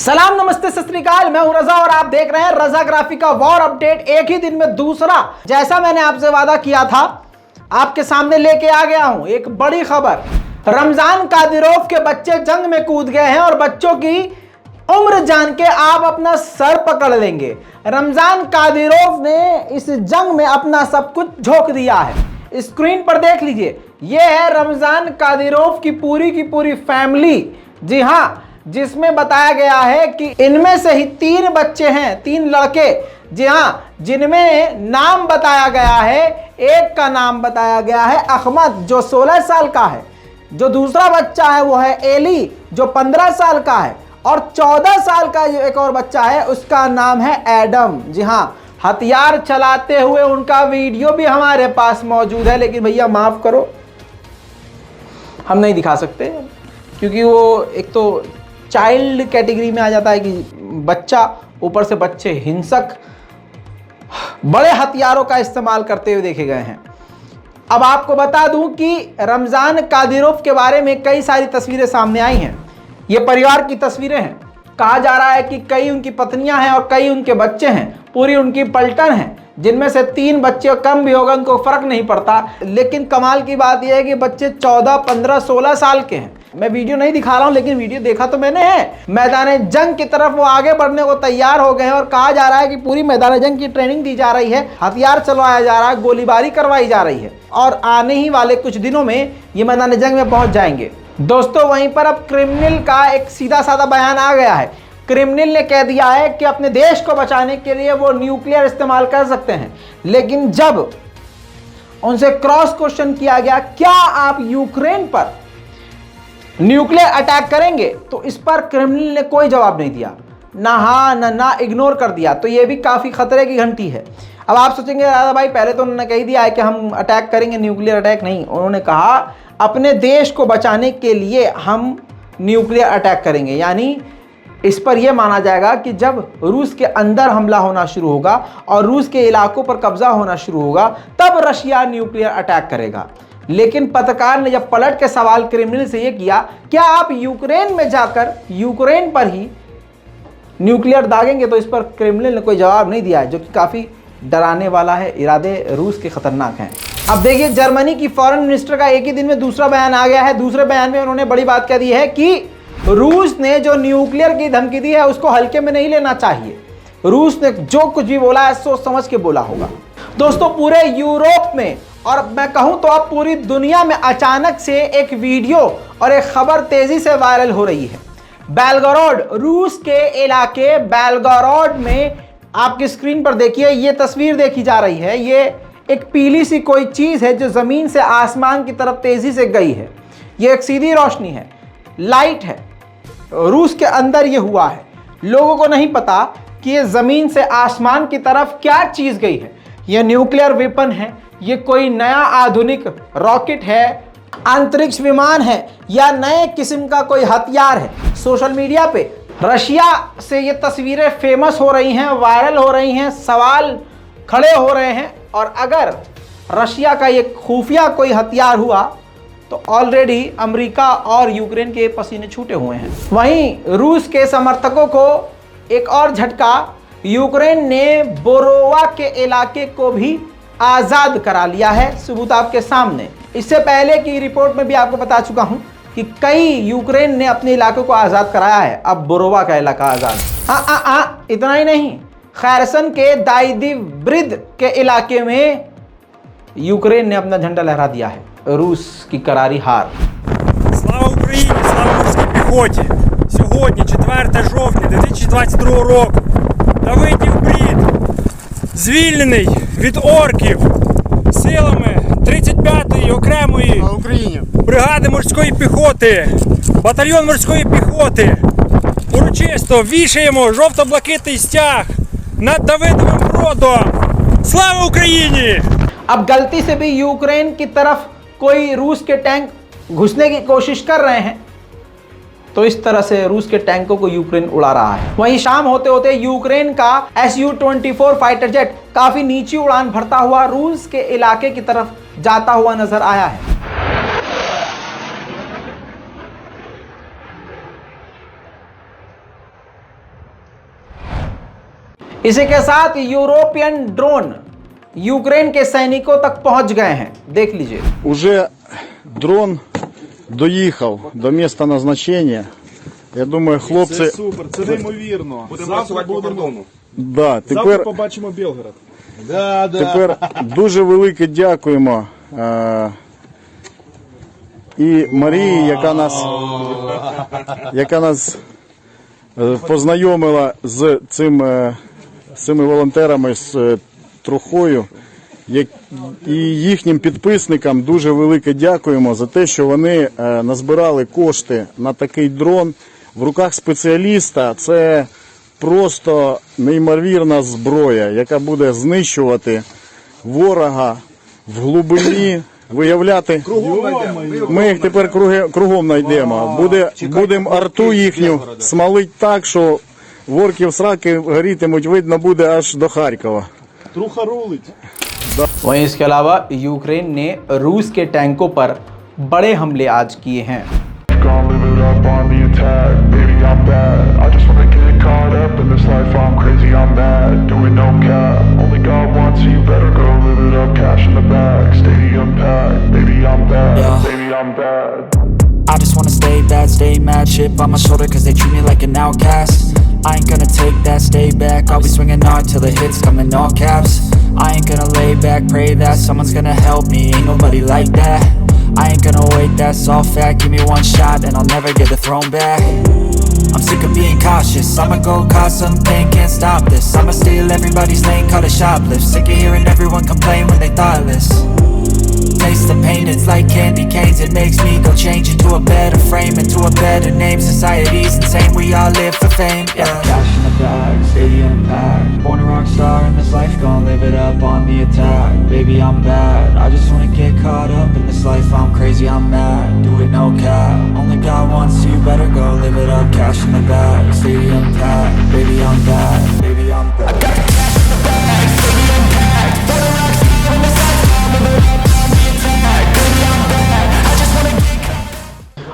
सलाम नमस्ते सत श्री अकाल, मैं हूं रजा और आप देख रहे हैं रजा ग्राफी का वॉर अपडेट। एक ही दिन में दूसरा, जैसा मैंने आपसे वादा किया था आपके सामने लेके आ गया हूं एक बड़ी खबर। रमजान कादिरोव के बच्चे जंग में कूद गए हैं और बच्चों की उम्र जान के आप अपना सर पकड़ लेंगे। रमजान कादिरोव ने इस जंग में अपना सब कुछ झोंक दिया है। स्क्रीन पर देख लीजिए, यह है रमजान कादिरोव की पूरी फैमिली। जी हां, जिसमें बताया गया है कि इनमें से ही 3 बच्चे हैं, 3 लड़के। जी हां, जिनमें नाम बताया गया है, एक का नाम बताया गया है अहमद जो 16 साल का है, जो दूसरा बच्चा है वो है एली जो 15 साल का है, और 14 साल का जो एक और बच्चा है उसका नाम है एडम। जी हां, हथियार चलाते हुए उनका वीडियो भी हमारे पास मौजूद है, लेकिन भैया माफ करो हम नहीं दिखा सकते क्योंकि वो एक तो चाइल्ड कैटेगरी में आ जाता है कि बच्चा, ऊपर से बच्चे हिंसक बड़े हथियारों का इस्तेमाल करते हुए देखे गए हैं। अब आपको बता दूं कि रमजान कादिरोव के बारे में कई सारी तस्वीरें सामने आई हैं। ये परिवार की तस्वीरें हैं। कहा जा रहा है कि कई उनकी पत्नियां हैं और कई उनके बच्चे हैं, पूरी उनकी पलटन है, जिनमें से 3 बच्चे कम भी होगा उनको फर्क नहीं पड़ता। लेकिन कमाल की बात यह है कि बच्चे 14, 15, 16 साल के हैं। मैं वीडियो नहीं दिखा रहा हूं, लेकिन वीडियो देखा तो मैंने है। मैदान जंग की तरफ वो आगे बढ़ने को तैयार हो गए हैं और कहा जा रहा है कि पूरी मैदान जंग की ट्रेनिंग दी जा रही है, हथियार चलवाया जा रहा है, गोलीबारी करवाई जा रही है और आने ही वाले कुछ दिनों में ये मैदान जंग में पहुंच जाएंगे। दोस्तों, वहीं पर अब क्रिमिनल का एक सीधा साधा बयान आ गया है। क्रिमिनल ने कह दिया है कि अपने देश को बचाने के लिए वो न्यूक्लियर इस्तेमाल कर सकते हैं, लेकिन जब उनसे क्रॉस क्वेश्चन किया गया क्या आप यूक्रेन पर न्यूक्लियर अटैक करेंगे, तो इस पर क्रिमिनल ने कोई जवाब नहीं दिया, ना हाँ ना, इग्नोर कर दिया। तो ये भी काफ़ी खतरे की घंटी है। अब आप सोचेंगे राजा भाई पहले तो उन्होंने कह दिया है कि हम अटैक करेंगे, न्यूक्लियर अटैक नहीं। उन्होंने कहा अपने देश को बचाने के लिए हम न्यूक्लियर अटैक करेंगे, यानी इस पर यह माना जाएगा कि जब रूस के अंदर हमला होना शुरू होगा और रूस के इलाकों पर कब्जा होना शुरू होगा तब रशिया न्यूक्लियर अटैक करेगा। लेकिन पत्रकार ने जब पलट के सवाल क्रिमिनल से यह किया क्या आप यूक्रेन में जाकर यूक्रेन पर ही न्यूक्लियर दागेंगे, तो इस पर क्रिमिनल ने कोई जवाब नहीं दिया है, जो कि काफ़ी डराने वाला है। इरादे रूस के खतरनाक हैं। अब देखिए, जर्मनी की फॉरेन मिनिस्टर का एक ही दिन में दूसरा बयान आ गया है। दूसरे बयान में उन्होंने बड़ी बात कह दी है कि रूस ने जो न्यूक्लियर की धमकी दी है उसको हल्के में नहीं लेना चाहिए। रूस ने जो कुछ भी बोला है सोच समझ के बोला होगा। दोस्तों, पूरे यूरोप में और मैं कहूं तो अब पूरी दुनिया में अचानक से एक वीडियो और एक खबर तेजी से वायरल हो रही है। बेलगोरोड, रूस के इलाके बेलगोरोड में आपकी स्क्रीन पर देखिए, ये तस्वीर देखी जा रही है। ये एक पीली सी कोई चीज है जो जमीन से आसमान की तरफ तेजी से गई है। ये एक सीधी रोशनी है, लाइट है। रूस के अंदर ये हुआ है। लोगों को नहीं पता कि ये जमीन से आसमान की तरफ क्या चीज गई है। ये न्यूक्लियर वेपन है, ये कोई नया आधुनिक रॉकेट है, अंतरिक्ष विमान है, या नए किस्म का कोई हथियार है। सोशल मीडिया पे रशिया से ये तस्वीरें फेमस हो रही हैं, वायरल हो रही हैं, सवाल खड़े हो रहे हैं। और अगर रशिया का ये खुफिया कोई हथियार हुआ तो ऑलरेडी अमेरिका और यूक्रेन के पसीने छूटे हुए हैं। वहीं रूस के समर्थकों को एक और झटका, यूक्रेन ने बोरोवा के इलाके को भी आज़ाद करा लिया है। सबूत आपके सामने। इससे पहले की रिपोर्ट में भी आपको बता चुका हूं कि कई यूक्रेन ने अपने इलाकों को आज़ाद कराया है। अब बोरोवा का इलाका आज़ाद। इतना ही नहीं, खैरसन के दाइदिव्रिद के इलाके में यूक्रेन ने अपना झंडा लहरा दिया है। रूस की करारी हार। Слава Україні! Слава морській піхоті! Сьогодні, 4 жовтня 2022 року, Давидів Брід звільнений від орків силами 35-ї окремої бригади морської піхоти, батальйон морської піхоти. Урочисто вішаємо жовто-блакитний стяг над Давидовим Бродом. Слава Україні! अब गलती से भी यूक्रेन की तरफ कोई रूस के टैंक घुसने की कोशिश कर रहे हैं तो इस तरह से रूस के टैंकों को यूक्रेन उड़ा रहा है। वहीं शाम होते होते यूक्रेन का Su-24 फाइटर जेट काफी नीची उड़ान भरता हुआ रूस के इलाके की तरफ जाता हुआ नजर आया है। इसी के साथ यूरोपियन ड्रोन यूक्रेन के सैनिकों तक पहुंच गए हैं, देख लीजिए। Уже дрон доїхав до місця назначення. Я думаю, хлопці... Це супер, це неймовірно. Завтра будемо. Да, Завтра тепер, побачимо Білгород. тепер дуже велике дякуємо і Марії, яка нас познайомила з цими волонтерами, з Трухою. І їхнім підписникам дуже велике дякуємо за те, що вони назбирали кошти на такий дрон. В руках спеціаліста це просто неймовірна зброя, яка буде знищувати ворога в глибині, виявляти. Ми їх тепер кругом знайдемо. Будемо арту їхню смалить так, що в орків сраки горітимуть, видно буде аж до Харкова. Труха рулить. वहीं इसके अलावा यूक्रेन ने रूस के टैंकों पर बड़े हमले आज किए हैं। Gonna live it up on the attack, baby I'm bad. I just wanna get caught up in this life, I'm crazy, I'm mad. Doing no cap, only God wants you, better go live it up. Cash in the bag, stadium packed, baby I'm bad, baby I'm bad. I just wanna stay bad, stay mad. Chip on my shoulder cause they treat me like an outcast. I ain't gonna take that, stay back. I'll be swinging hard till the hits come in all caps. I ain't gonna lay back, pray that someone's gonna help me. Ain't nobody like that. I ain't gonna wait, that's all fact. Give me one shot and I'll never get the throne back. I'm sick of being cautious. I'ma go cause something, can't stop this. I'ma steal everybody's lane, call it shoplift. Sick of hearing everyone complain when they thoughtless. Taste the pain, it's like candy canes. It makes me go change into a better frame, into a better name. Society's insane, we all live for fame, yeah. Cash in the bag, stadium packed. Born a rock star in this life, gonna live it up on the attack. Baby, I'm bad, I just wanna get caught up in this life. I'm crazy, I'm mad, do it no cap. Only God wants you, better go live it up. Cash in the bag, stadium packed. Baby, I'm bad, baby, I'm bad. I got cash in the bag, stadium packed. Born a rock star in this life, gonna live it up.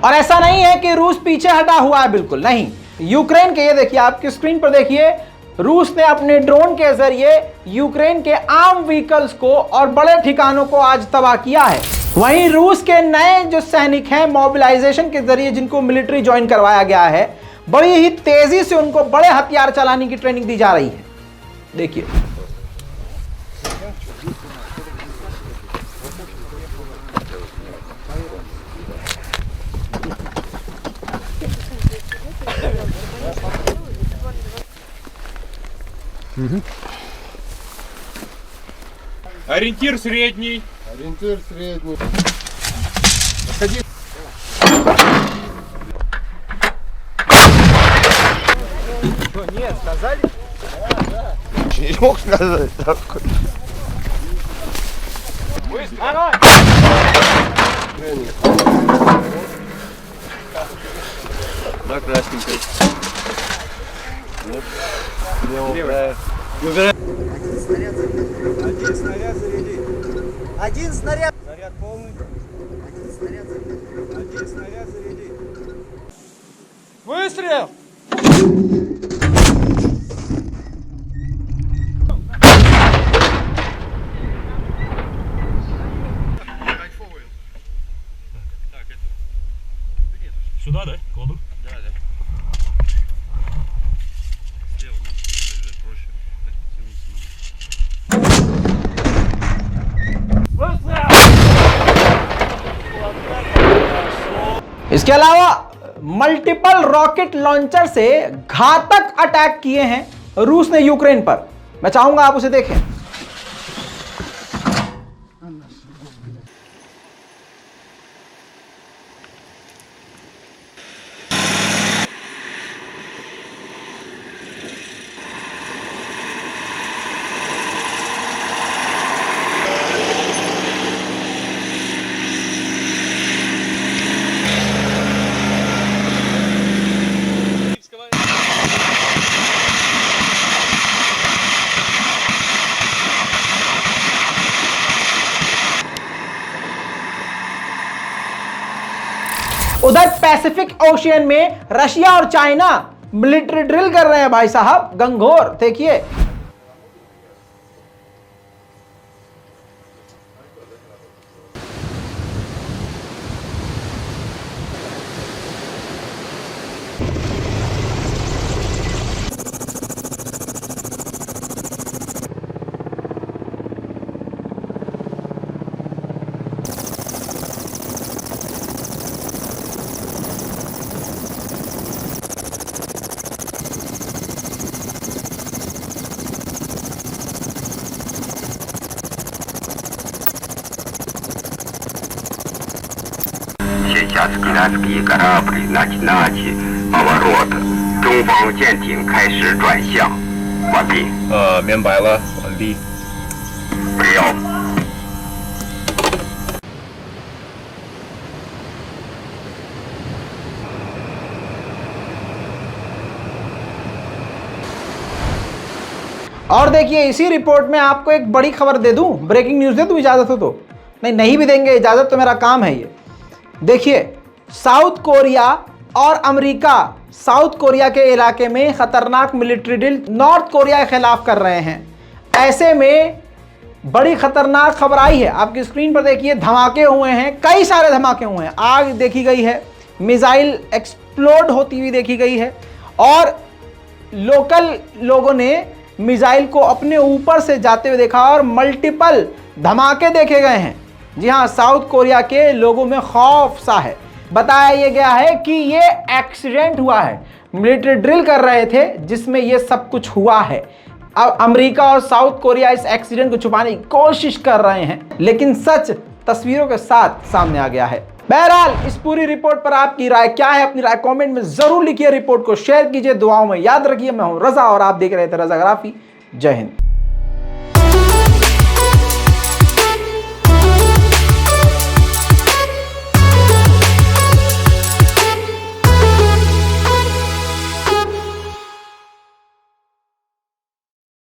और ऐसा नहीं है कि रूस पीछे हटा हुआ है, बिल्कुल नहीं। यूक्रेन के, ये देखिए आपकी स्क्रीन पर देखिए, रूस ने अपने ड्रोन के जरिए यूक्रेन के आर्म व्हीकल्स को और बड़े ठिकानों को आज तबाह किया है। वहीं रूस के नए जो सैनिक हैं, मोबिलाइजेशन के जरिए जिनको मिलिट्री ज्वाइन करवाया गया है, बड़ी ही तेजी से उनको बड़े हथियार चलाने की ट्रेनिंग दी जा रही है। देखिए Ориентир средний. Ориентир середній. Нет, сказали? Не мог сказати. Давай! Да, красненький. Один снаряд заряди. Один снаряд. Заряд полный. Один снаряд заряди. Один снаряд заряди. Выстрел! Сюда, да? Кладу? Да, да. Слева надо проще. इसके अलावा मल्टीपल रॉकेट लॉन्चर से घातक अटैक किए हैं रूस ने यूक्रेन पर। मैं चाहूंगा आप उसे देखें। उधर पैसिफिक ओशियन में रशिया और चाइना मिलिट्री ड्रिल कर रहे हैं भाई साहब, गंगोर। देखिए Траскинатский корабль начинать поворот. 中方舰艇开始转向。完毕。明白了，完毕。прием。और देखिए इसी रिपोर्ट में आपको एक बड़ी खबर दे दूं, ब्रेकिंग न्यूज़ दे दूं, इजाज़त हो तो। नहीं भी देंगे इजाज़त, तो मेरा काम है ये। देखिए साउथ कोरिया और अमेरिका साउथ कोरिया के इलाके में खतरनाक मिलिट्री ड्रिल नॉर्थ कोरिया के खिलाफ कर रहे हैं। ऐसे में बड़ी खतरनाक खबर आई है, आपकी स्क्रीन पर देखिए, धमाके हुए हैं, कई सारे धमाके हुए हैं, आग देखी गई है, मिसाइल एक्सप्लोड होती हुई देखी गई है और लोकल लोगों ने मिसाइल को अपने ऊपर से जाते हुए देखा और मल्टीपल धमाके देखे गए हैं। जी हाँ, साउथ कोरिया के लोगों में खौफ सा है। बताया ये गया है कि ये एक्सीडेंट हुआ है, मिलिट्री ड्रिल कर रहे थे जिसमें ये सब कुछ हुआ है। अब अमेरिका और साउथ कोरिया इस एक्सीडेंट को छुपाने की कोशिश कर रहे हैं, लेकिन सच तस्वीरों के साथ सामने आ गया है। बहरहाल इस पूरी रिपोर्ट पर आपकी राय क्या है? अपनी राय कमेंट में जरूर लिखिए, रिपोर्ट को शेयर कीजिए, दुआओं में याद रखिए। मैं हूं रजा और आप देख रहे थे रजाग्राफी। जय हिंद।